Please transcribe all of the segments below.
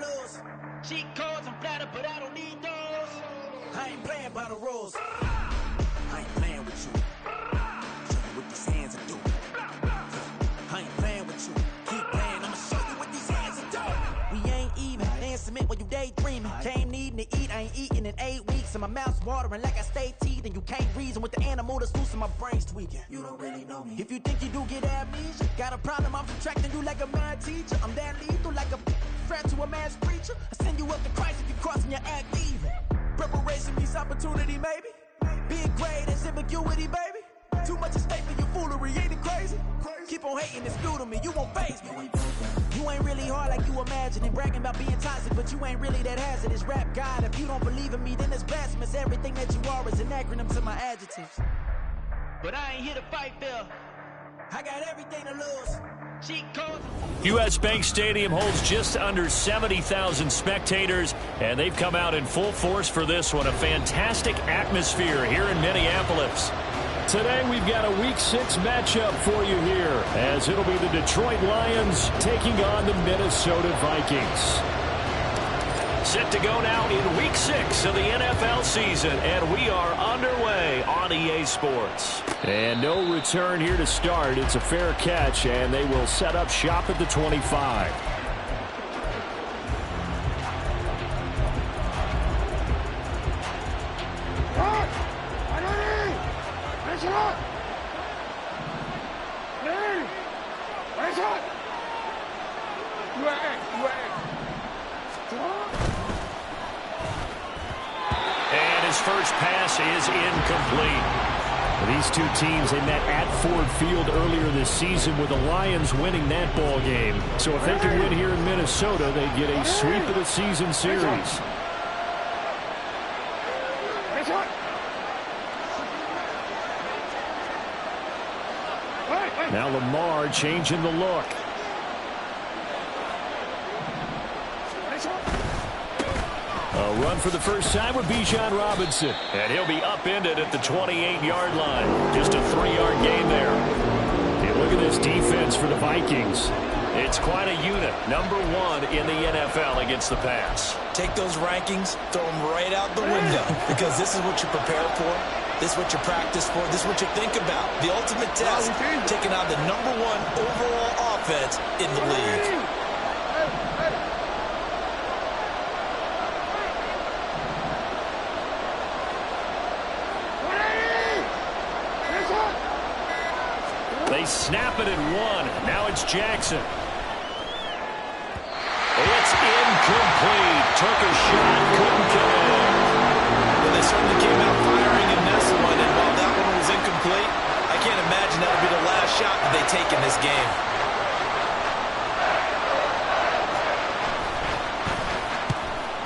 lose. Cheat codes, I'm flattered, but I don't need those. I ain't playing by the rules. I ain't playing with you. Show you what these hands will do. I ain't playing with you. Keep playing, I'ma show you what these hands will do. We ain't even. Dance submit when you daydreaming. Came needing to eat, I ain't eating in 8 weeks. And my mouth's watering like I stay teeth. And you can't reason with the animal that's loose and my brain's tweaking. You don't really know me. If you think you do get amnesia, got a problem, I'm subtracting you like a mad teacher. I'm that lethal like a threat to a mass preacher. I send you up to Christ if you crossing your act even. Preparation means opportunity, maybe. Big grade is ambiguity, baby. Too much at stake for your foolery, ain't it crazy? Keep on hating, it's due to me, you won't face me. You ain't really hard like you imagine and bragging about being toxic, but you ain't really that hazardous. Rap God, if you don't believe in me, then it's blasphemous. Everything that you are is an acronym to my adjectives. But I ain't here to fight, Phil. I got everything to lose. Cheat codes. U.S. Bank Stadium holds just under 70,000 spectators, and they've come out in full force for this one. A fantastic atmosphere here in Minneapolis. Today we've got a Week 6 matchup for you here, as it'll be the Detroit Lions taking on the Minnesota Vikings. Set to go now in Week 6 of the NFL season, and we are underway on EA Sports. And no return here to start. It's a fair catch, and they will set up shop at the 25. And his first pass is incomplete. These two teams, they met at Ford Field earlier this season with the Lions winning that ball game. So if they can win here in Minnesota, they get a sweep of the season series. Now Lamar changing the look. A run for the first time with Bijan Robinson. And he'll be upended at the 28-yard line. Just a 3-yard gain there. And look at this defense for the Vikings. It's quite a unit. Number 1 in the NFL against the pass. Take those rankings, throw them right out the window. Because this is what you prepare for. This is what you practice for. This is what you think about. The ultimate test, taking on the number 1 overall offense in the league. They snap it at 1. Now it's Jackson. It's incomplete. Took a shot, couldn't connect. Well, they certainly came out firing in this one, and while that one was incomplete, I can't imagine that'll be the last shot that they take in this game.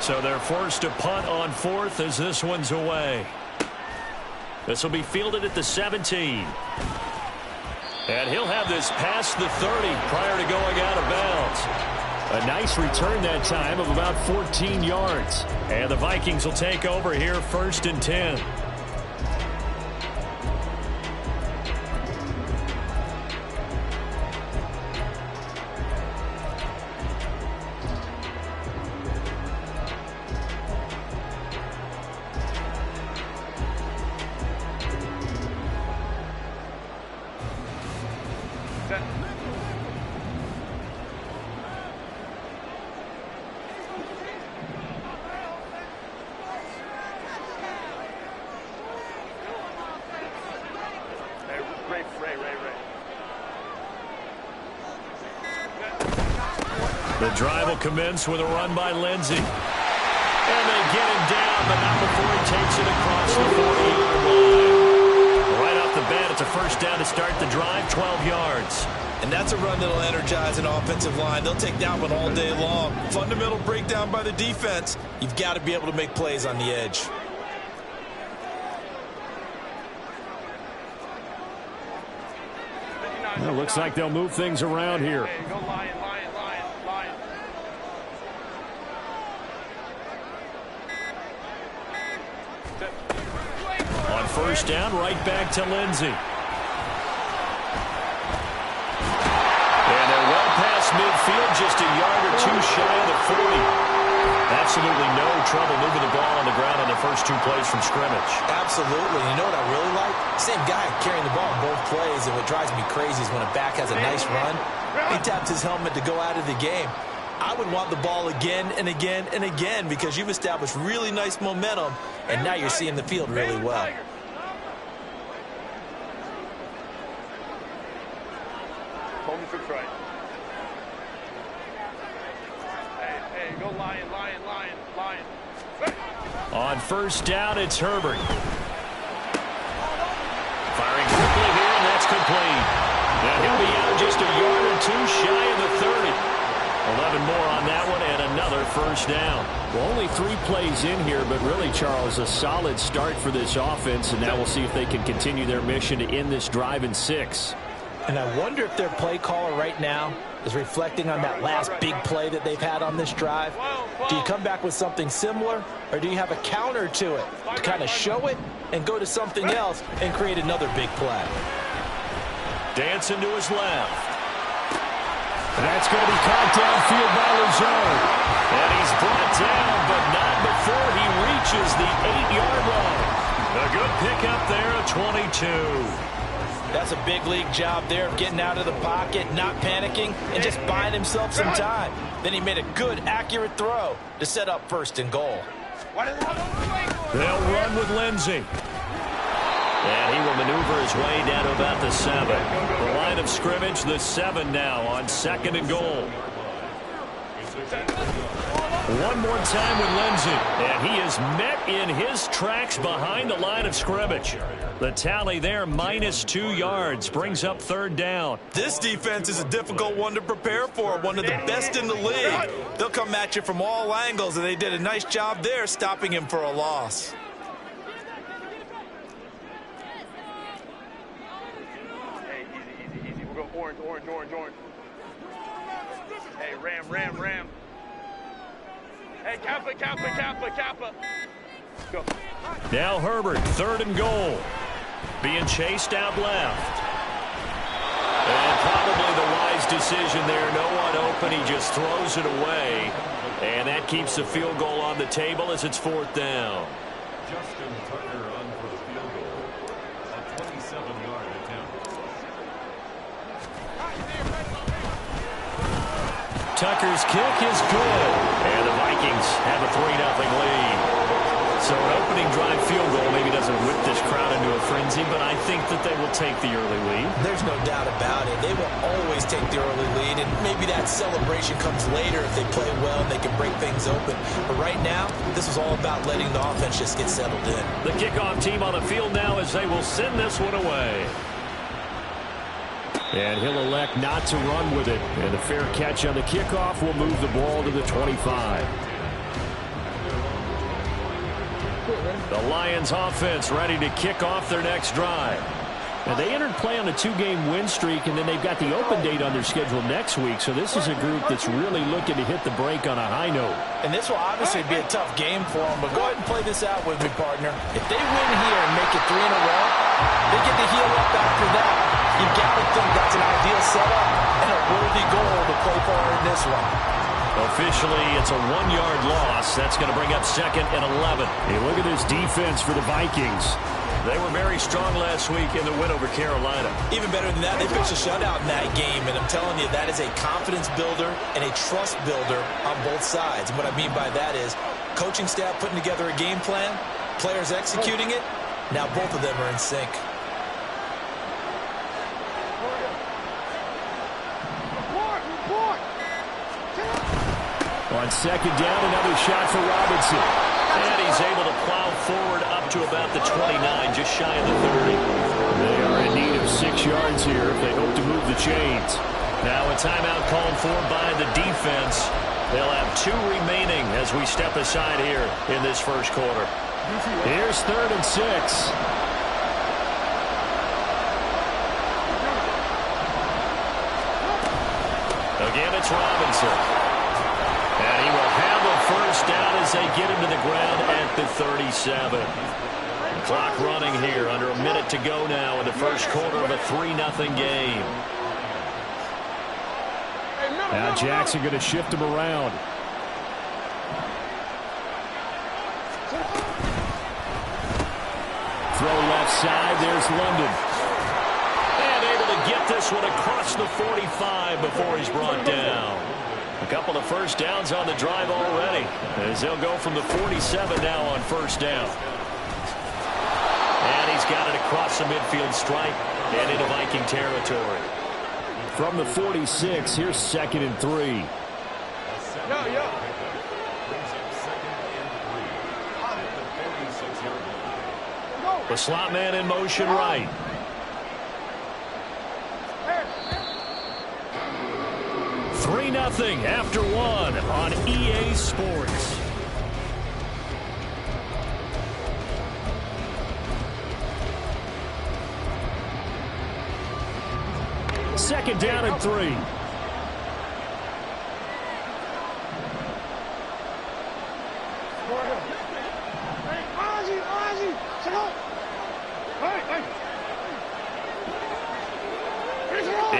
So they're forced to punt on 4th as this one's away. This will be fielded at the 17. And he'll have this past the 30 prior to going out of bounds. A nice return that time of about 14 yards. And the Vikings will take over here 1st and 10. The drive will commence with a run by Lindsey. And they get him down, but not before he takes it across the 40-yard line. Right off the bat, it's a first down to start the drive, 12 yards. And that's a run that'll energize an offensive line. They'll take that one all day long. Fundamental breakdown by the defense. You've got to be able to make plays on the edge. Well, looks like they'll move things around here. On first down, right back to Lindsey. And they're well past midfield, just a yard or two shy of the 40. Absolutely no trouble moving the ball on the ground on the first 2 plays from scrimmage. Absolutely. You know what I really like? Same guy carrying the ball in both plays, and what drives me crazy is when a back has a nice run, he taps his helmet to go out of the game. I would want the ball again and again and again because you've established really nice momentum, and now you're seeing the field really well. Hey, go Lion. On first down, it's Herbert. Firing quickly here, and that's complete. And he'll be out just a yard or 2 shy of the 30. 11 more on that one, and another first down. Well, only 3 plays in here, but really, Charles, a solid start for this offense, and now we'll see if they can continue their mission to end this drive in 6. And I wonder if their play caller right now is reflecting on that last big play that they've had on this drive. Do you come back with something similar, or do you have a counter to it to kind of show it and go to something else and create another big play? Dancing to his left. That's going to be caught downfield by Lazard. And he's brought down, but not before he reaches the 8-yard line. A good pickup there at 22. That's a big league job there of getting out of the pocket, not panicking, and just buying himself some time. Then he made a good, accurate throw to set up 1st and goal. They'll run with Lindsey. And he will maneuver his way down to about the 7. The line of scrimmage, the 7 now on 2nd and goal. One more time with Lindsey. And he is met in his tracks behind the line of scrimmage. The tally there, -2 yards, brings up 3rd down. This defense is a difficult one to prepare for, one of the best in the league. They'll come at you from all angles, and they did a nice job there stopping him for a loss. Hey, easy. We're going orange. Hey, ram. Hey, Kappa. Go. Now Herbert, 3rd and goal. Being chased out left. And probably the wise decision there. No one open. He just throws it away. And that keeps the field goal on the table as it's 4th down. Justin Tucker on for the field goal. A 27-yard attempt. Tucker's kick is good. And the Vikings have a 3-0 lead. So an opening drive field goal maybe doesn't whip this crowd into a frenzy, but I think that they will take the early lead. There's no doubt about it. They will always take the early lead, and maybe that celebration comes later if they play well and they can break things open. But right now, this is all about letting the offense just get settled in. The kickoff team on the field now as they will send this one away. And he'll elect not to run with it. And the fair catch on the kickoff will move the ball to the 25. The Lions offense ready to kick off their next drive. Now, they entered play on a 2-game win streak, and then they've got the open date on their schedule next week. So this is a group that's really looking to hit the break on a high note. And this will obviously be a tough game for them, but go ahead and play this out with me, partner. If they win here and make it 3 in a row, they get to heal up after that. You got to think that's an ideal setup and a worthy goal to play for in this one. Officially, it's a 1-yard loss. That's going to bring up 2nd and 11. Hey, look at this defense for the Vikings. They were very strong last week in the win over Carolina. Even better than that, they pitched a shutout in that game, and I'm telling you, that is a confidence builder and a trust builder on both sides. And what I mean by that is coaching staff putting together a game plan, players executing it. Now both of them are in sync. On 2nd down, another shot for Robinson. And he's able to plow forward up to about the 29, just shy of the 30. They are in need of 6 yards here if they hope to move the chains. Now a timeout called for by the defense. They'll have 2 remaining as we step aside here in this first quarter. Here's 3rd and 6. Again, it's Robinson. And he will have a first down as they get him to the ground at the 37. The clock running here, under a minute to go now in the first quarter of a 3-0 game. Now Jackson going to shift him around. there's London. And able to get this one across the 45 before he's brought down. A couple of first downs on the drive already, as they'll go from the 47 now on first down. And he's got it across the midfield stripe and into Viking territory. From the 46, here's 2nd and 3. The slot man in motion right. Three 3-0 after one on EA Sports. Second down and 3.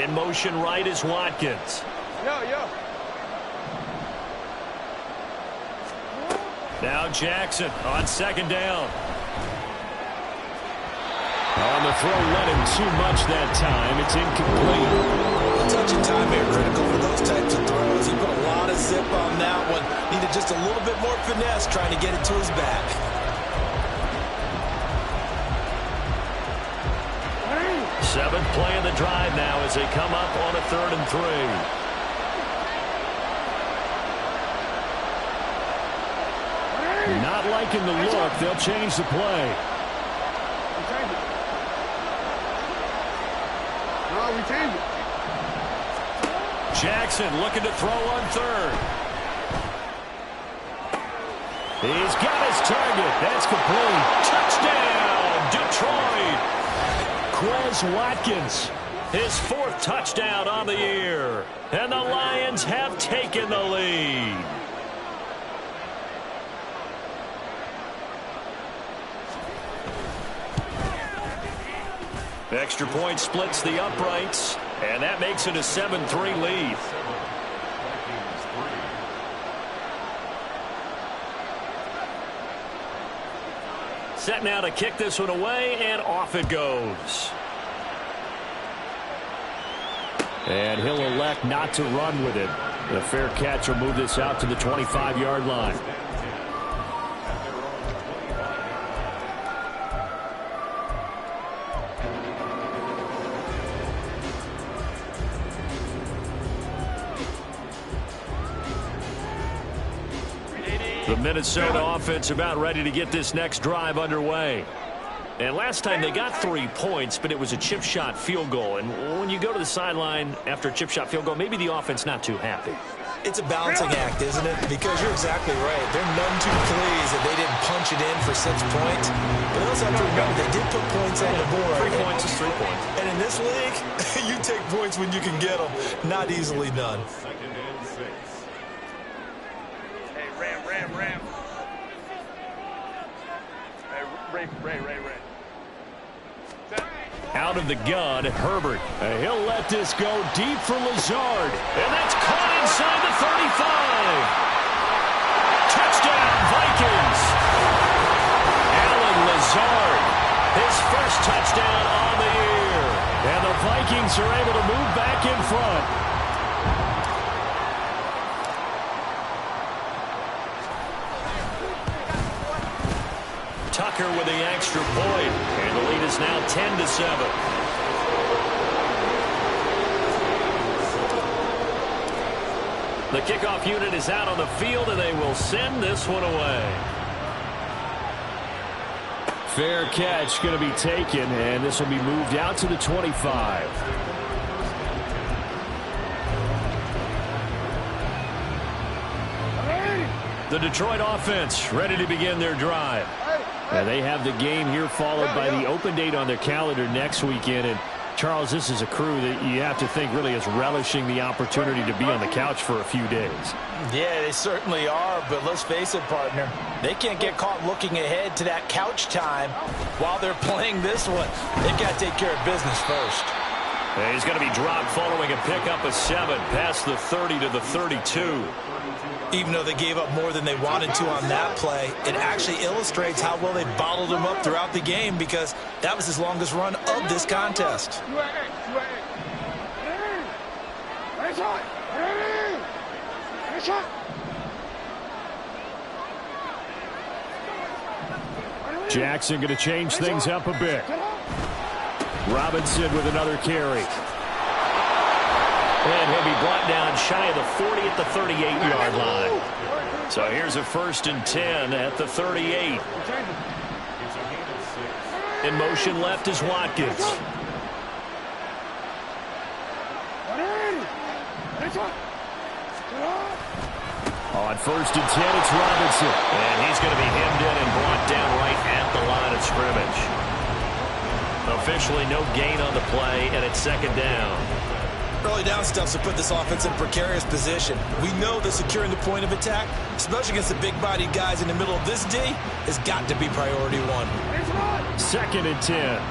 In motion right is Watkins. Now Jackson on second down. On the throw, led him too much that time. It's incomplete. A touch of time here, critical for those types of throws. He put a lot of zip on that one. Needed just a little bit more finesse trying to get it to his back. Seventh play of the drive now as they come up on a 3rd and 3. Not liking the look. They'll change the play. Jackson looking to throw on 3rd. He's got his target. That's complete. Touchdown, Detroit. Quez Watkins, his 4th touchdown on the year. And the Lions have taken the lead. Extra point splits the uprights, and that makes it a 7-3 lead. Set now to kick this one away, and off it goes. And he'll elect not to run with it. The fair catch will move this out to the 25-yard line. The Minnesota offense about ready to get this next drive underway. And last time they got 3 points, but it was a chip shot field goal. And when you go to the sideline after a chip shot field goal, maybe the offense not too happy. It's a balancing act, isn't it? Because you're exactly right. They're none too pleased that they didn't punch it in for 6 points. But they also have to remember they did put points on the board. 3 points is 3 points. And in this league, you take points when you can get them. Not easily done. Hey, Ram. Hey, Ray. Out of the gun, Herbert. He'll let this go deep for Lazard. And that's caught inside the 35. Touchdown, Vikings. Alan Lazard, his first touchdown on the year. And the Vikings are able to move back in front. Tucker with the extra point, and the lead is now 10-7. The kickoff unit is out on the field, and they will send this one away. Fair catch going to be taken, and this will be moved out to the 25. The Detroit offense ready to begin their drive. And they have the game here followed by the open date on their calendar next weekend. And, Charles, this is a crew that you have to think really is relishing the opportunity to be on the couch for a few days. Yeah, they certainly are, but let's face it, partner. They can't get caught looking ahead to that couch time while they're playing this one. They've got to take care of business first. And he's going to be dropped following a pickup of 7 past the 30 to the 32. Even though they gave up more than they wanted to on that play, it actually illustrates how well they bottled him up throughout the game because that was his longest run of this contest. Jackson going to change things up a bit. Robinson with another carry. And he'll be brought down shy of the 40 at the 38-yard line. So here's a 1st and 10 at the 38. In motion left is Watkins. On 1st and 10, it's Robinson. And he's going to be hemmed in and brought down right at the line of scrimmage. Officially no gain on the play, and it's 2nd down. Early down stuffs will put this offense in a precarious position. We know that securing the point of attack, especially against the big-bodied guys in the middle of this D, has got to be priority 1. 2nd and 10.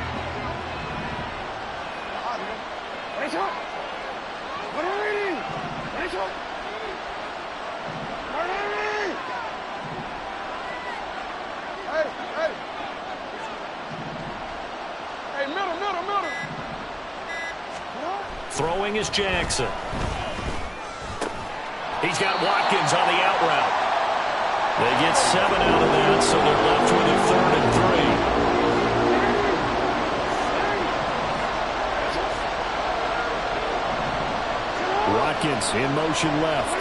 Throwing is Jackson. He's got Watkins on the out route. They get 7 out of that, so they're left with a 3rd and 3. Watkins in motion left.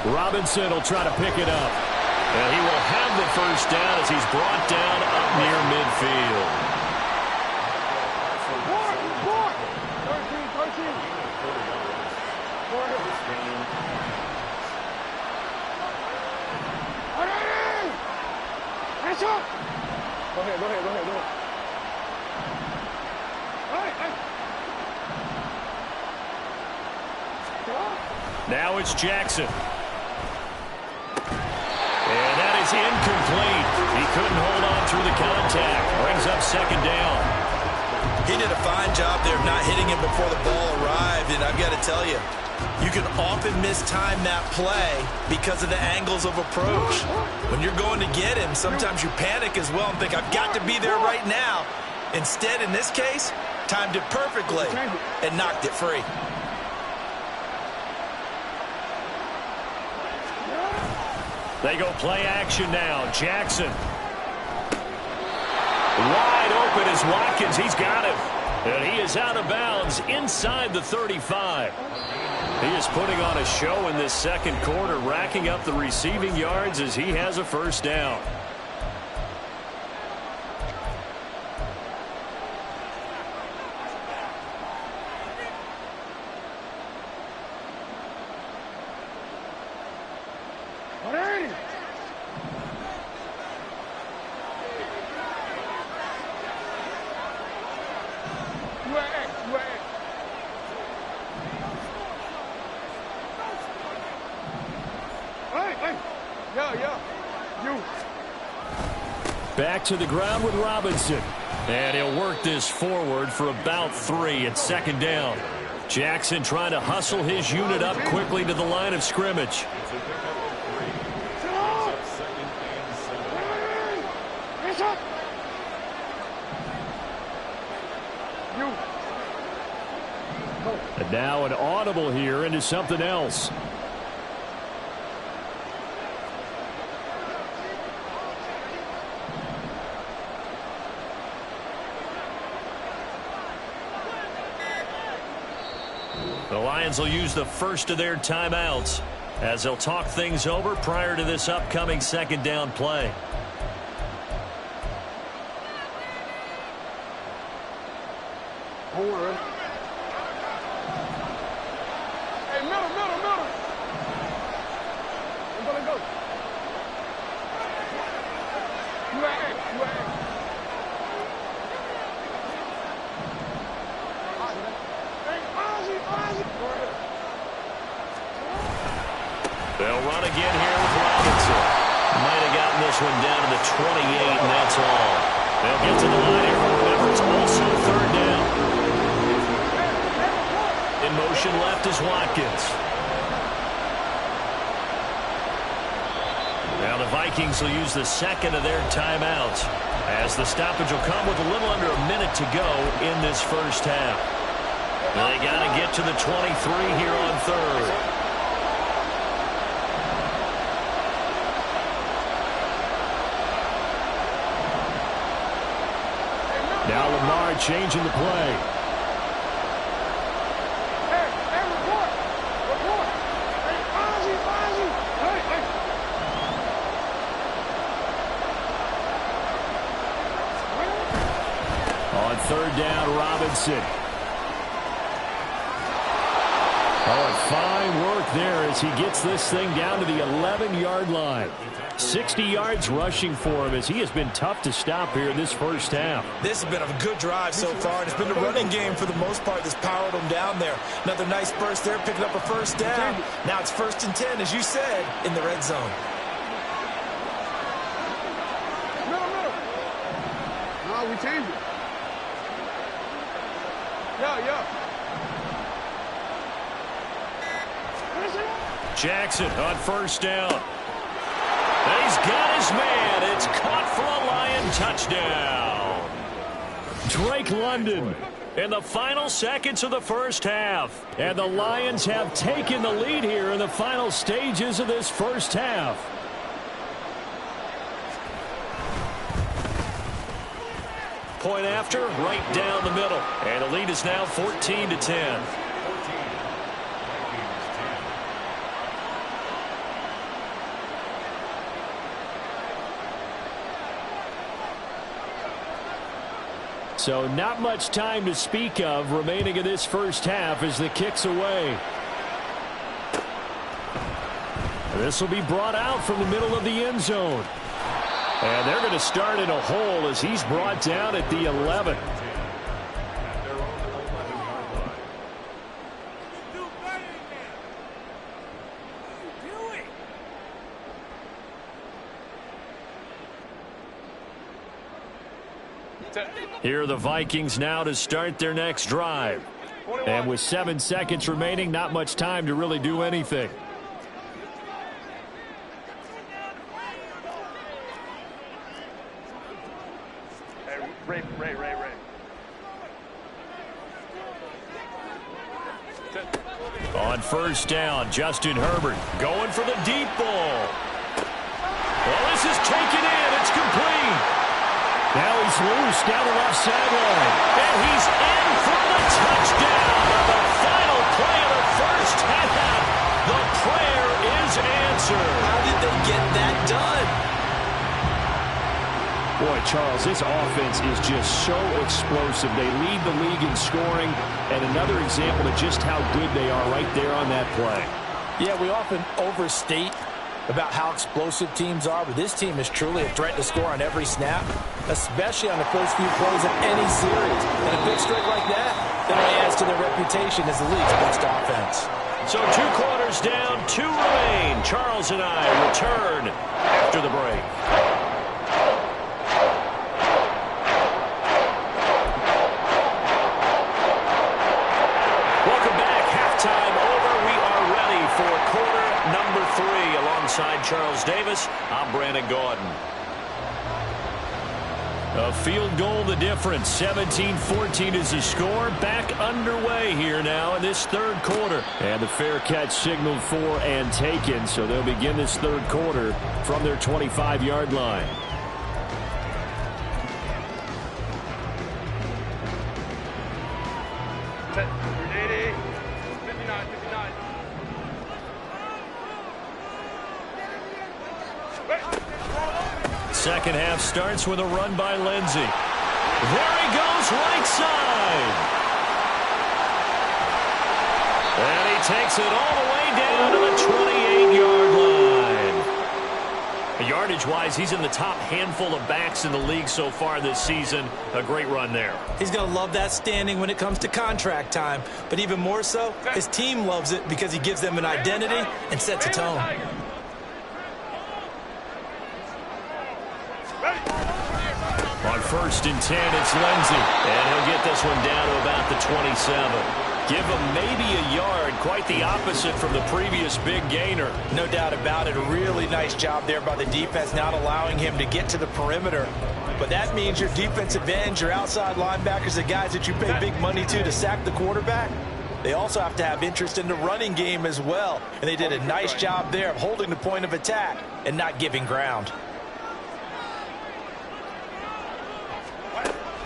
Robinson will try to pick it up. And he will have the 1st down as he's brought down up near midfield. Go ahead. Now it's Jackson. And that is incomplete. He couldn't hold on through the contact. Brings up 2nd down. He did a fine job there of not hitting him before the ball arrived, and I've got to tell you, you can often mistime that play because of the angles of approach. When you're going to get him, sometimes you panic as well and think, I've got to be there right now. Instead, in this case, timed it perfectly and knocked it free. They go play action now. Jackson. Wide open is Watkins. He's got him. And he is out of bounds inside the 35. He is putting on a show in this 2nd quarter, racking up the receiving yards as he has a 1st down. Back to the ground with Robinson. And he'll work this forward for about 3 at 2nd down. Jackson trying to hustle his unit up quickly to the line of scrimmage. And now an audible here into something else. The Lions will use the first of their timeouts as they'll talk things over prior to this upcoming 2nd down play. Hey, middle. I'm gonna go. You at. They'll run again here with Robinson. Might have gotten this one down to the 28, and that's all. They'll get to the line here. Remember, it's also third down. In motion left is Watkins. Now the Vikings will use the second of their timeouts, as the stoppage will come with a little under a minute to go in this first half. They got to get to the 23 here on third. Now Lamar changing the play. Hey, report. Hey, Fonzie. Hey. On third down, Robinson. Oh, and fine work there as he gets this thing down to the 11-yard line. 60 yards rushing for him as he has been tough to stop here in this first half. This has been a good drive so far, and it's been the running game for the most part that's powered them down there. Another nice burst there, picking up a first down. Now it's 1st and 10, as you said, in the red zone. Middle. No, we changed it. Yeah. Jackson on first down. And he's got his man. It's caught for a Lion touchdown. Drake London in the final seconds of the first half. And the Lions have taken the lead here in the final stages of this first half. Point after, right down the middle. And the lead is now 14-10. So not much time to speak of remaining in this first half as the kick's away. This will be brought out from the middle of the end zone. And they're going to start in a hole as he's brought down at the 11. Here are the Vikings now to start their next drive. And with 7 seconds remaining, not much time to really do anything. Ray. On first down, Justin Herbert going for the deep ball. Well, this is taken in. It's complete. Now he's loose down the left sideline. And he's in for the touchdown. The final play of the first half. The prayer is answered. How did they get that done? Boy, Charles, this offense is just so explosive. They lead the league in scoring, and another example of just how good they are right there on that play. Yeah, we often overstate about how explosive teams are, but this team is truly a threat to score on every snap, especially on the first few plays of any series. And a big streak like that only adds to their reputation as the league's best offense. So 2 quarters down, 2 remain. Charles and I return after the break. Welcome back. Halftime over. We are ready for quarter number 3. Alongside Charles Davis, I'm Brandon Gaudin. A field goal the difference. 17-14 is the score. Back underway here now in this third quarter. And the fair catch signaled for and taken, so they'll begin this third quarter from their 25-yard line. Second half starts with a run by Lindsey. There he goes, right side. And he takes it all the way down to the 28-yard line. Yardage-wise, he's in the top handful of backs in the league so far this season. A great run there. He's going to love that standing when it comes to contract time. But even more so, his team loves it because he gives them an identity and sets a tone. On 1st and 10, it's Lindsey. And he'll get this one down to about the 27. Give him maybe a yard. Quite the opposite from the previous big gainer. No doubt about it. A really nice job there by the defense, not allowing him to get to the perimeter. But that means your defensive ends, your outside linebackers, the guys that you pay big money to sack the quarterback, they also have to have interest in the running game as well. And they did a nice job there of holding the point of attack and not giving ground.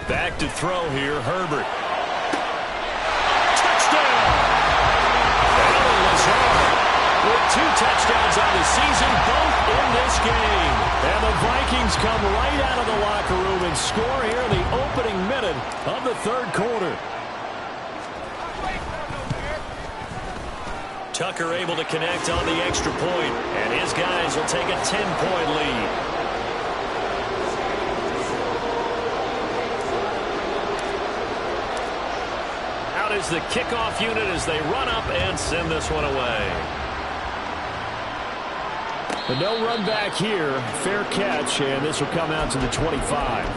Back to throw here, Herbert. Touchdown! Allen Lazard with 2 touchdowns on the season, both in this game. And the Vikings come right out of the locker room and score here in the opening minute of the 3rd quarter. Tucker able to connect on the extra point, and his guys will take a 10-point lead. Is the kickoff unit as they run up and send this one away. But no run back here. Fair catch, and this will come out to the 25.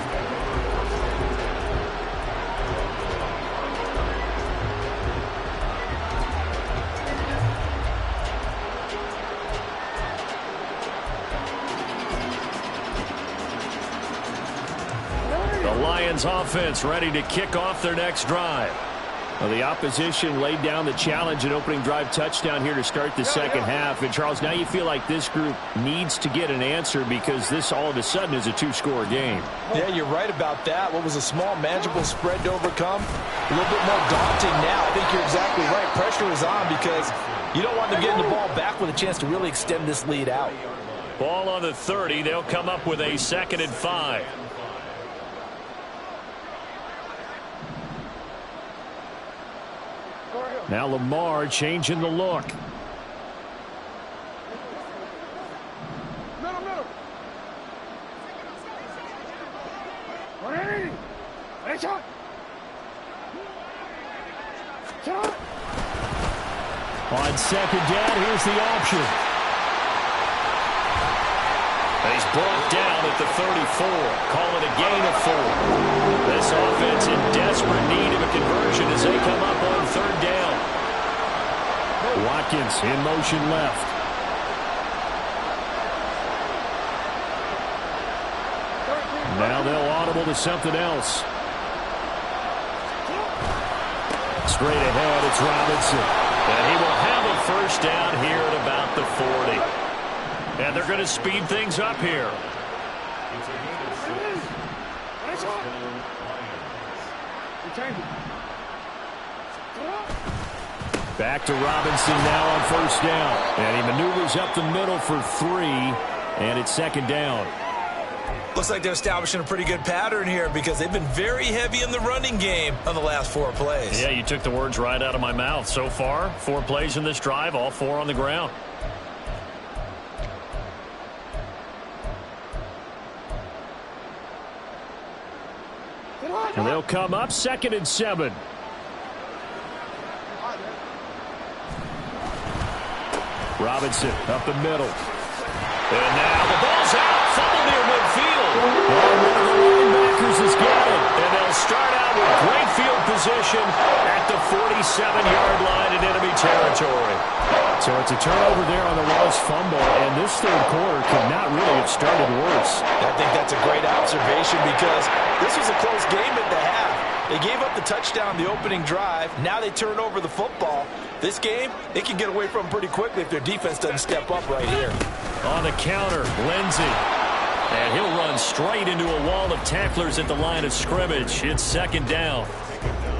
The Lions offense ready to kick off their next drive. Well, the opposition laid down the challenge and opening drive touchdown here to start the second half. And, Charles, now you feel like this group needs to get an answer because this all of a sudden is a 2-score game. Yeah, you're right about that. What was a small, manageable spread to overcome, a little bit more daunting now. I think you're exactly right. Pressure is on because you don't want them getting the ball back with a chance to really extend this lead out. Ball on the 30. They'll come up with a 2nd and 5. Now Lamar changing the look. Middle. On 2nd down, here's the option. He's brought down at the 34. Call it a gain of 4. This offense in desperate need of a conversion as they come up on 3rd down. Watkins in motion left. Now they'll audible to something else. Straight ahead, it's Robinson. And he will have a 1st down here at about the 40. And they're going to speed things up here. It's a gain of 6. Touchdown, Lions. Back to Robinson now on 1st down. And he maneuvers up the middle for 3. And it's 2nd down. Looks like they're establishing a pretty good pattern here because they've been very heavy in the running game on the last 4 plays. Yeah, you took the words right out of my mouth. So far, 4 plays in this drive, all 4 on the ground. And they'll come up 2nd and 7. Robinson up the middle. And now the ball's out. Fumble near midfield. One of the linebackers has got it. And they'll start out with great field position at the 47-yard line in enemy territory. So it's a turnover there on the lost fumble, and this 3rd quarter could not really have started worse. I think that's a great observation because this was a close game at the half. They gave up the touchdown the opening drive. Now they turn over the football. This game, they can get away from them pretty quickly if their defense doesn't step up right here. On the counter, Lindsey. And he'll run straight into a wall of tacklers at the line of scrimmage. It's 2nd down.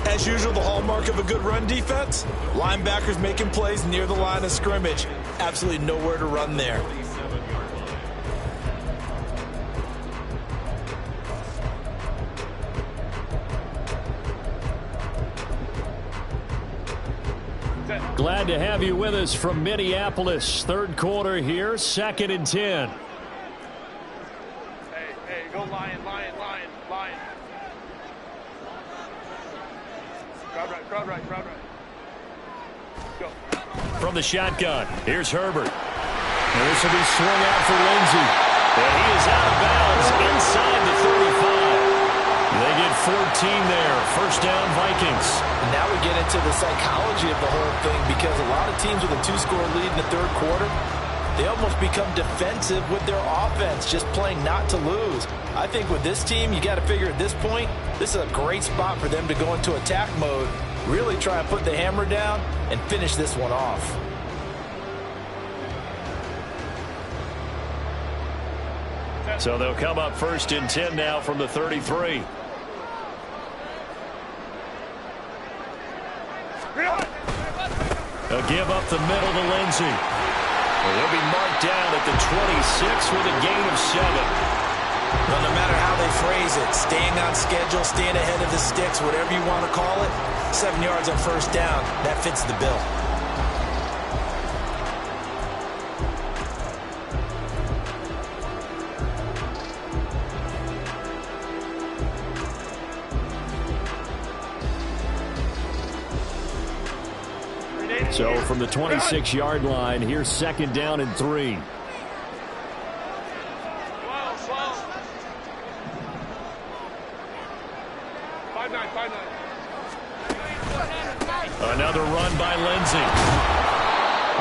As usual, the hallmark of a good run defense, linebackers making plays near the line of scrimmage. Absolutely nowhere to run there. Glad to have you with us from Minneapolis. 3rd quarter here, 2nd and 10. Hey, go Lion. Crowd right. Go. From the shotgun, here's Herbert. And this will be swung out for Lindsey. And he is out of bounds inside there. First down, Vikings. And now we get into the psychology of the whole thing, because a lot of teams with a 2-score lead in the third quarter, they almost become defensive with their offense, just playing not to lose. I think with this team, you got to figure at this point, this is a great spot for them to go into attack mode, really try and put the hammer down and finish this one off. So they'll come up first and 10 now from the 33. A give up the middle to Lindsey. They'll be marked down at the 26 with a gain of 7. Well, no matter how they phrase it, staying on schedule, staying ahead of the sticks, whatever you want to call it, 7 yards on first down, that fits the bill. So from the 26-yard line, here's second down and 3. Another run by Lindsey.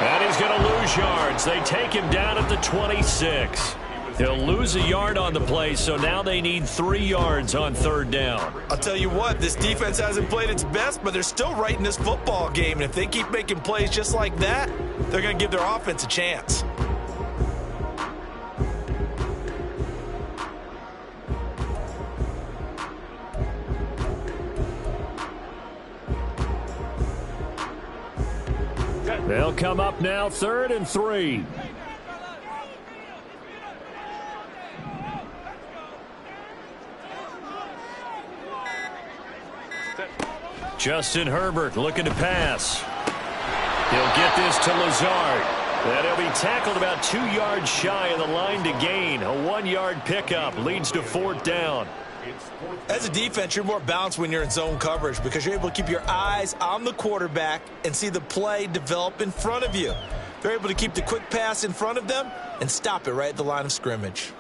And he's going to lose yards. They take him down at the 26. He'll lose a yard on the play, so now they need 3 yards on third down. I'll tell you what, this defense hasn't played its best, but they're still right in this football game. And if they keep making plays just like that, they're going to give their offense a chance. They'll come up now, 3rd and 3. Justin Herbert looking to pass. He'll get this to Lazard. And he'll be tackled about 2 yards shy of the line to gain. A 1-yard pickup leads to 4th down. As a defense, you're more balanced when you're in zone coverage because you're able to keep your eyes on the quarterback and see the play develop in front of you. They're able to keep the quick pass in front of them and stop it right at the line of scrimmage.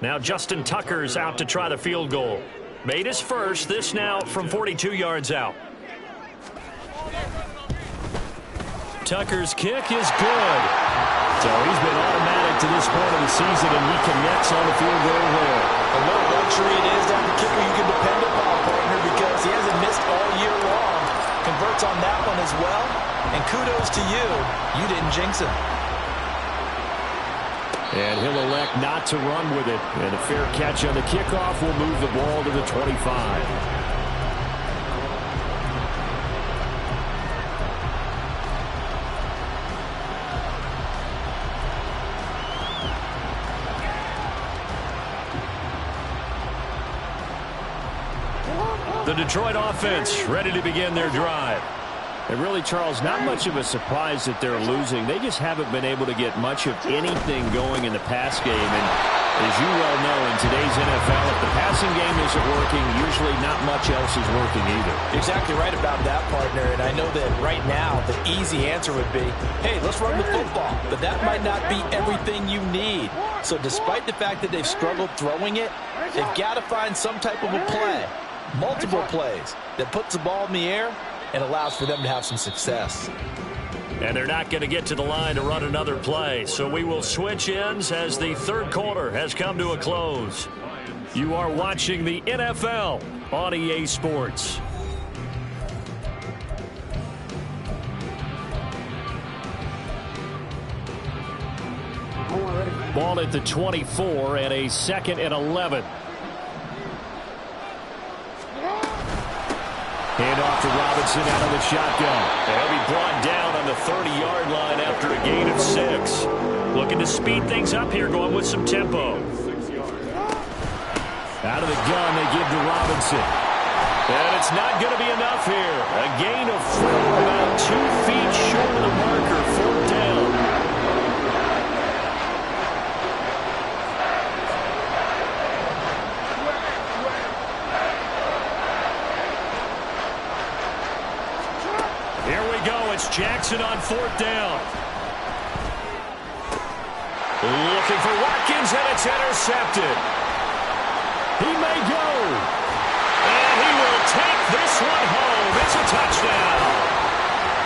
Now Justin Tucker's out to try the field goal. Made his first, this now from 42 yards out. Tucker's kick is good. So he's been automatic to this point of the season, and he connects on the field goal there. A little luxury it is to have a kicker you can depend upon, partner, because he hasn't missed all year long. Converts on that one as well. And kudos to you. You didn't jinx him. And he'll elect not to run with it. And a fair catch on the kickoff will move the ball to the 25. The Detroit offense ready to begin their drive. And really, Charles, not much of a surprise that they're losing. They just haven't been able to get much of anything going in the pass game. And as you well know, in today's NFL, if the passing game isn't working, usually not much else is working either. Exactly right about that, partner. And I know that right now the easy answer would be, hey, let's run the football. But that might not be everything you need. So despite the fact that they've struggled throwing it, they've got to find some type of a play, multiple plays, that puts the ball in the air and allows for them to have some success. And they're not going to get to the line to run another play. So we will switch ends as the third quarter has come to a close. You are watching the NFL on EA Sports. Ball at the 24 and a 2nd and 11. Hand off to Robinson out of the shotgun. They'll be brought down on the 30-yard line after a gain of 6. Looking to speed things up here, going with some tempo. Out of the gun, they give to Robinson. And it's not going to be enough here. A gain of 4, about 2 feet short of the marker, 4th down. Jackson on 4th down. Looking for Watkins, and it's intercepted. He may go. And he will take this one home. It's a touchdown.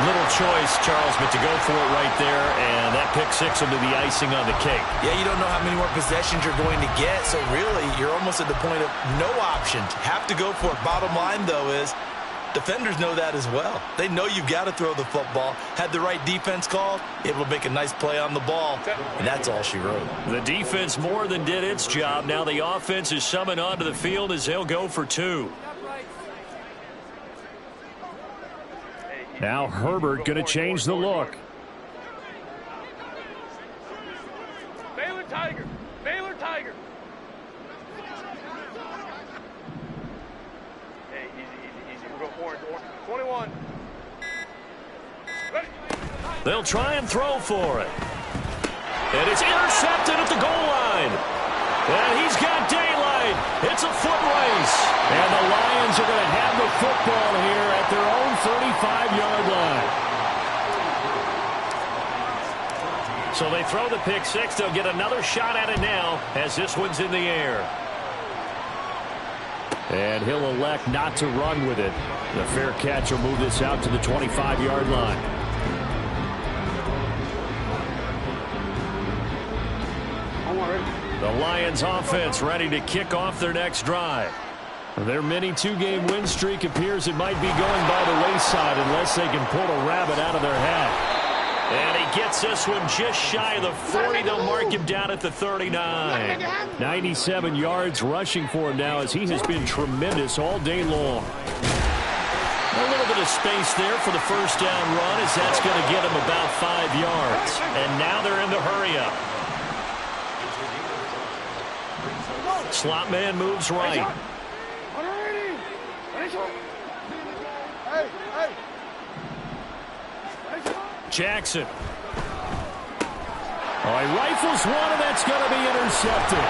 Little choice, Charles, but to go for it right there, and that pick six will be the icing on the cake. Yeah, you don't know how many more possessions you're going to get, so really you're almost at the point of no options. Have to go for it. Bottom line, though, is defenders know that as well. They know you've got to throw the football. Had the right defense called, able to make a nice play on the ball, and that's all she wrote. The defense more than did its job. Now the offense is summoned onto the field as they'll go for 2. Now Herbert going to change the look. Baylor Tiger. Baylor Tiger. Hey, easy. We're going orange. 21. Ready. They'll try and throw for it. And it's intercepted at the goal line. And he's got daylight. It's a foot race. And the Lions are going to have the football here at their own 35-yard line. So they throw the pick six. They'll get another shot at it now as this one's in the air. And he'll elect not to run with it. The fair catch will move this out to the 25-yard line. The Lions offense ready to kick off their next drive. Their mini 2-game win streak appears it might be going by the wayside unless they can pull a rabbit out of their hat. And he gets this one just shy of the 40. They'll mark him down at the 39. 97 yards rushing for him now as he has been tremendous all day long. A little bit of space there for the first down run as that's going to get him about 5 yards. And now they're in the hurry-up. Slot man moves right. Jackson. He rifles one, and that's going to be intercepted.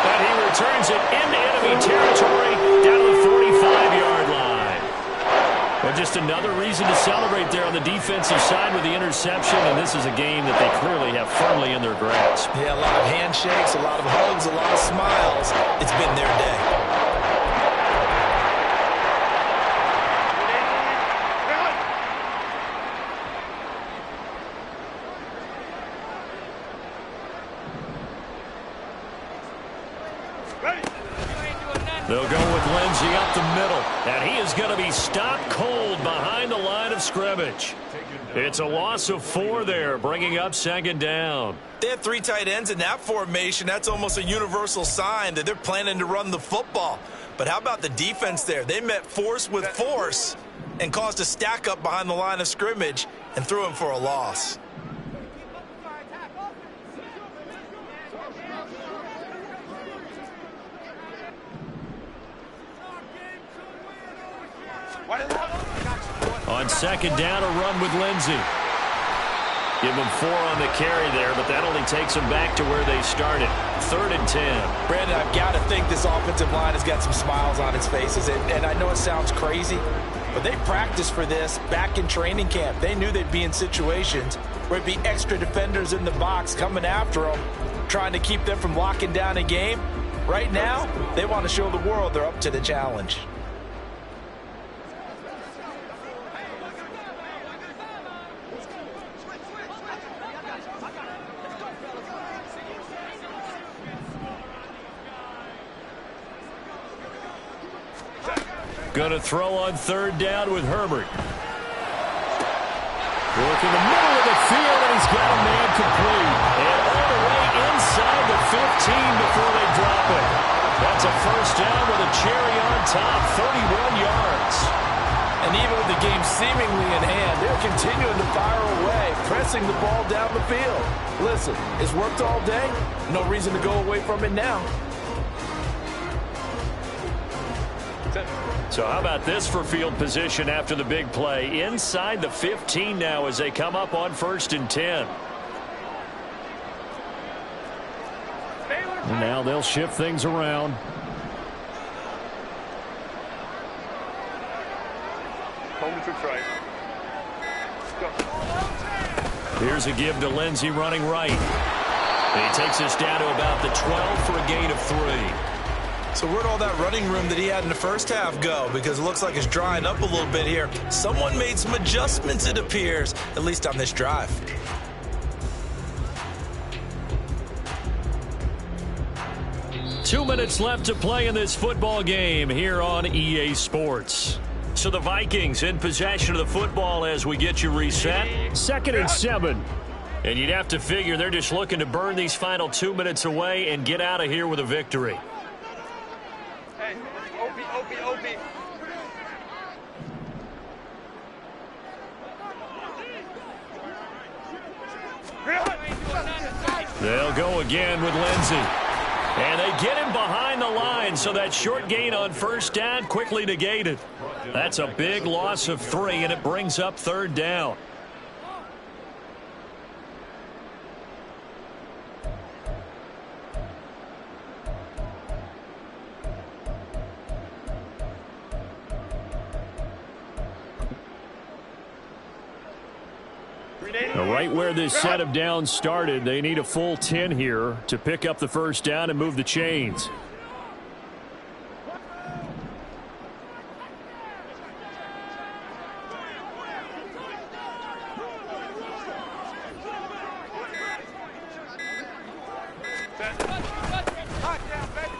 And he returns it into enemy territory down to the 45-yard line. Well, just another reason to celebrate there on the defensive side with the interception, and this is a game that they clearly have firmly in their grasp. Yeah, a lot of handshakes, a lot of hugs, a lot of smiles. It's been their day. They'll go with Lindsey up the middle, and he is going to be stopped cold behind the line of scrimmage. It's a loss of 4 there, bringing up 2nd down. They have 3 tight ends in that formation. That's almost a universal sign that they're planning to run the football. But how about the defense there? They met force with force and caused a stack up behind the line of scrimmage and threw him for a loss. On 2nd down, a run with Lindsey. Give them 4 on the carry there, but that only takes them back to where they started. 3rd and 10. Brandon, I've got to think this offensive line has got some smiles on its faces. And I know it sounds crazy, but they practiced for this back in training camp. They knew they'd be in situations where it'd be extra defenders in the box coming after them, trying to keep them from locking down a game. Right now, they want to show the world they're up to the challenge. Going to throw on 3rd down with Herbert. Work in the middle of the field, and he's got a man complete. And all the way inside the 15 before they drop it. That's a 1st down with a cherry on top, 31 yards. And even with the game seemingly in hand, they're continuing to fire away, pressing the ball down the field. Listen, it's worked all day. No reason to go away from it now. So how about this for field position after the big play? Inside the 15 now as they come up on 1st and 10. And now they'll shift things around. Coleman tricks right. Here's a give to Lindsey running right. And he takes us down to about the 12 for a gain of 3. So where'd all that running room that he had in the first half go? Because it looks like it's drying up a little bit here. Someone made some adjustments, it appears, at least on this drive. Two minutes left to play in this football game here on EA Sports. So the Vikings in possession of the football as we get you reset. 2nd and 7. And you'd have to figure they're just looking to burn these final 2 minutes away and get out of here with a victory. Hey, OB. They'll go again with Lindsey. And they get him behind the line, so that short gain on first down quickly negated. That's a big loss of 3, and it brings up 3rd down. Right where this set of downs started, they need a full 10 here to pick up the first down and move the chains.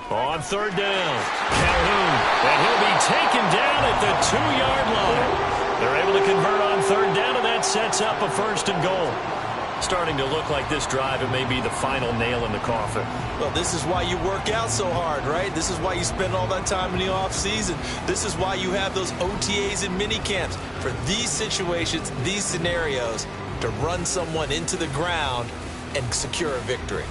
On 3rd down, Calhoun, and he'll be taken down at the 2-yard line. They're able to convert on 3rd down, and that sets up a 1st and goal. Starting to look like this drive, it may be the final nail in the coffin. Well, this is why you work out so hard, right? This is why you spend all that time in the offseason. This is why you have those OTAs and mini camps for these situations, these scenarios, to run someone into the ground and secure a victory.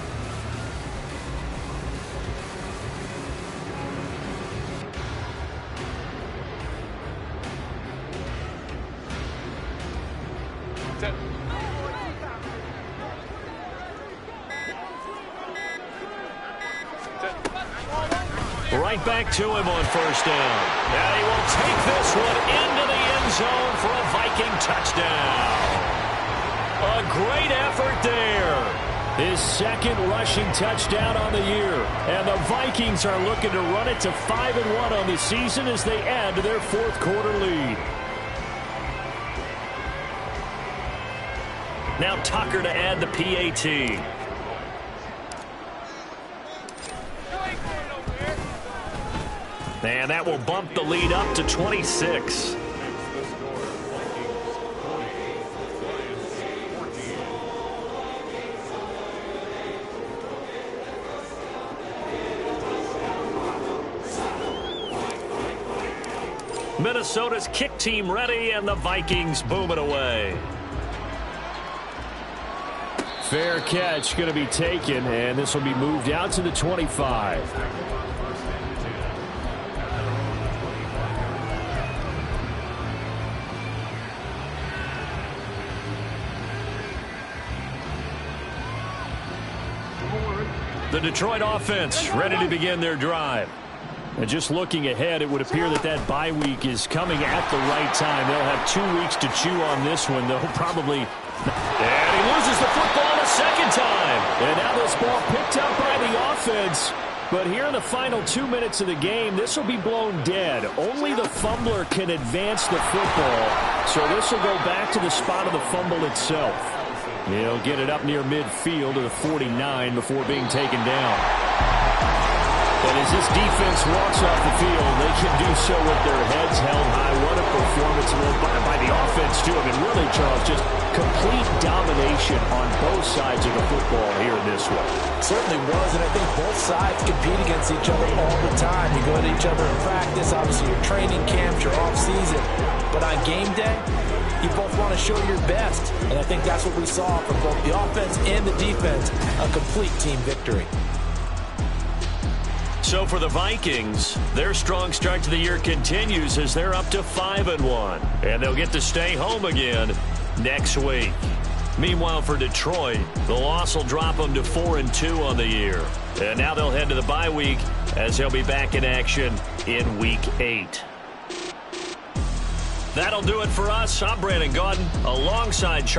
Right back to him on 1st down. And he will take this one into the end zone for a Viking touchdown. A great effort there. His 2nd rushing touchdown on the year. And the Vikings are looking to run it to 5-1 on the season as they add to their 4th quarter lead. Now Tucker to add the PAT. And that will bump the lead up to 26. Minnesota's kick team ready, and the Vikings boom it away. Fair catch going to be taken, and this will be moved out to the 25. The Detroit offense ready to begin their drive. And just looking ahead, it would appear that bye week is coming at the right time. They'll have 2 weeks to chew on this one. They'll probably... And he loses the football a 2nd time. And now this ball picked up by the offense. But here in the final 2 minutes of the game, this will be blown dead. Only the fumbler can advance the football. So this will go back to the spot of the fumble itself. He'll get it up near midfield to the 49 before being taken down. And as this defense walks off the field, they can do so with their heads held high. What a performance by the offense, too. I mean, really, Charles, just complete domination on both sides of the football here in this one. Certainly was, and I think both sides compete against each other all the time. You go at each other in practice, obviously your training camps, your off-season. But on game day, you both want to show your best. And I think that's what we saw from both the offense and the defense, a complete team victory. So for the Vikings, their strong start to the year continues as they're up to 5-1. And they'll get to stay home again next week. Meanwhile, for Detroit, the loss will drop them to 4-2 on the year. And now they'll head to the bye week as they'll be back in action in Week 8. That'll do it for us. I'm Brandon Gaudin alongside